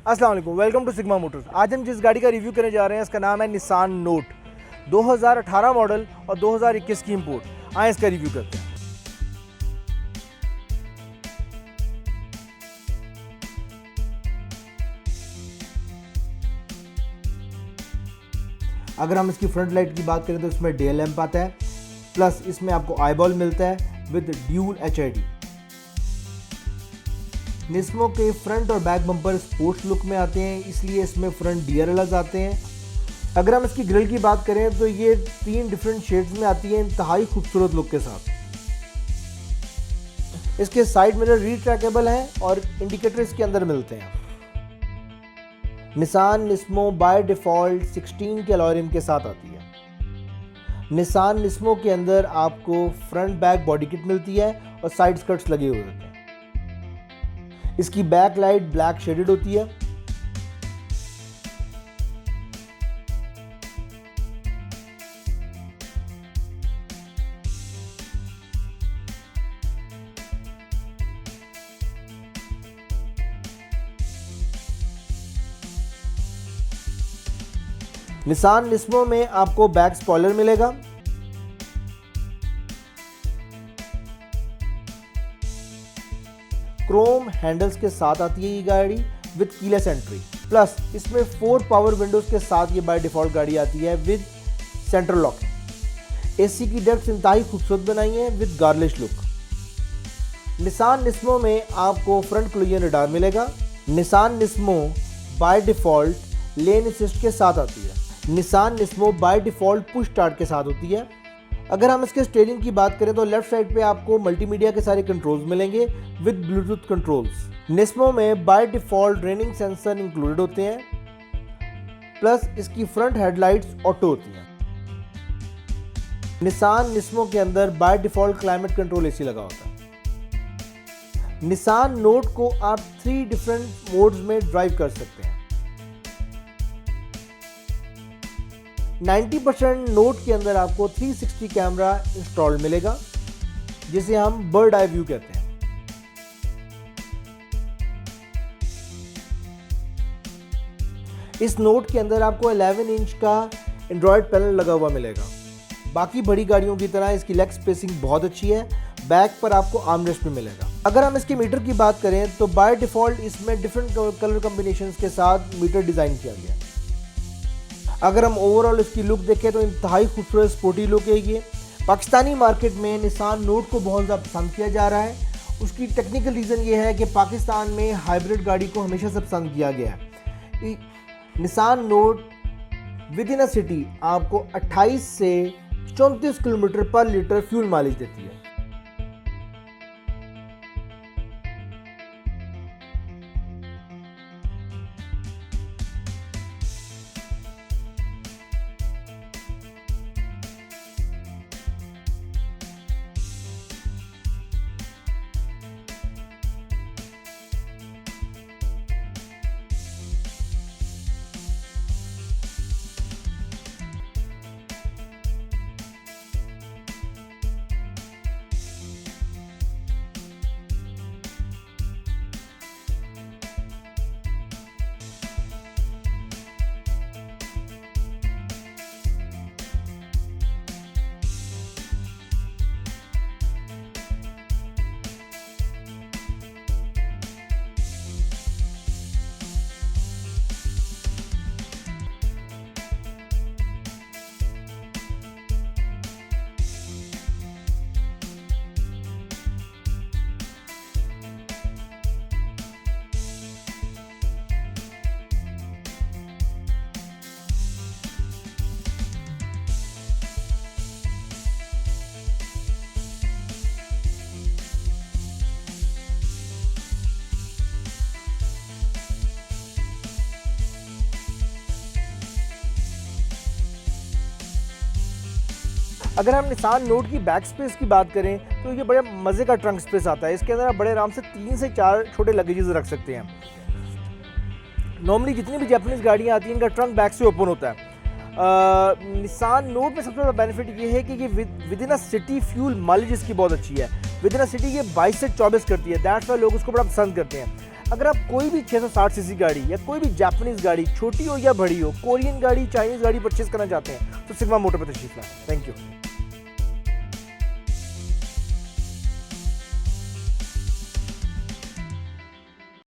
अस्सलाम वालेकुम, welcome to sigma Motors. आज हम जिस गाड़ी का रिव्यू करने जा रहे हैं इसका नाम है निसान नोट 2018 मॉडल और 2021 की इंपोर्ट। आए इसका रिव्यू करते हैं। अगर हम इसकी फ्रंट लाइट की बात करें तो इसमें डे लैंप आता है, प्लस इसमें आपको आईबॉल मिलता है विद ड्यूल HID। निस्मो के फ्रंट और बैक बम्पर स्पोर्ट्स लुक में आते हैं, इसलिए इसमें फ्रंट DRLs आते हैं। अगर हम इसकी ग्रिल की बात करें तो ये 3 डिफरेंट शेड्स में आती है इंतहाई खूबसूरत लुक के साथ। इसके साइड मिरर रिट्रैकेबल हैं और इंडिकेटर इसके अंदर मिलते हैं। निसान निस्मो बाय डिफ़ॉल्ट 16 के अलॉय रिम के साथ आती है। निसान निस्मो के अंदर आपको फ्रंट बैक बॉडी किट मिलती है और साइड स्कर्ट्स लगे हुए होते हैं। इसकी बैक लाइट ब्लैक शेडेड होती है। निसान निस्मो में आपको बैक स्पॉइलर मिलेगा। क्रोम हैंडल्स के साथ आती है ये गाड़ी विद कीलेस एंट्री, प्लस इसमें 4 पावर विंडोज के साथ ये बाय डिफॉल्ट गाड़ी आती है विद सेंट्रल लॉक। AC की डेप्थ इंतहाई खूबसूरत बनाई है विद गार्लिश लुक। निसान निस्मो में आपको फ्रंट कोलिजन रडार मिलेगा। Nissan Nismo by default lane assist के साथ आती है। Nissan Nismo by default push start के साथ होती है। अगर हम इसके स्टीयरिंग की बात करें तो लेफ्ट साइड पे आपको मल्टीमीडिया के सारे कंट्रोल्स मिलेंगे विद ब्लूटूथ कंट्रोल्स। निस्मो में by default raining sensor included होते हैं, प्लस इसकी फ्रंट हेडलाइट्स ऑटो होती हैं। निसान निस्मो के अंदर by default climate control AC लगा होता है। निसान नोट को आप 3 डिफरेंट मोड्स में ड्राइव कर सकते हैं। 90% नोट के अंदर आपको 360 कैमरा इंस्टॉल्ड मिलेगा, जिसे हम बर्ड आई व्यू कहते हैं। इस नोट के अंदर आपको 11 इंच का एंड्रॉयड पैनल लगा हुआ मिलेगा। बाकी बड़ी गाड़ियों की तरह इसकी लेग स्पेसिंग बहुत अच्छी है। बैक पर आपको आर्मरेस्ट भी मिलेगा। अगर हम इसके मीटर की बात करें तो बाय डिफॉल्ट इसमें डिफरेंट कलर कॉम्बिनेशंस के साथ मीटर डिजाइन किया गया है। अगर हम ओवरऑल इसकी लुक देखें तो इंतहाई खूबसूरत स्पोर्टी लुक है ये। पाकिस्तानी मार्केट में निसान नोट को बहुत ज़्यादा पसंद किया जा रहा है। उसकी टेक्निकल रीज़न ये है कि पाकिस्तान में हाइब्रिड गाड़ी को हमेशा से पसंद किया गया है। Nissan note with in a city आपको 28 से 34 किलोमीटर पर लीटर फ्यूल माइलेज देती है। अगर हम निसान नोट की बैक स्पेस की बात करें तो ये बड़े मज़े का ट्रंक स्पेस आता है। इसके अंदर आप बड़े आराम से 3 से 4 छोटे लगेजेस रख सकते हैं। नॉर्मली जितनी भी जापानीज़ गाड़ियाँ आती हैं इनका ट्रंक बैक से ओपन होता है। निसान नोट में सबसे बड़ा बेनिफिट ये है कि ये with in a city fuel mileage इसकी बहुत अच्छी है। विद इन अ सिटी ये 22 से 24 करती है। दैट्स वाई लोग उसको बड़ा पसंद करते हैं। अगर आप कोई भी 660 सीसी गाड़ी या कोई भी जापानीज गाड़ी, छोटी हो या बड़ी हो, कोरियन गाड़ी, चाइनीज गाड़ी परचेज करना चाहते हैं तो सिग्मा मोटर पर तशरीफ लाएं। Thank you.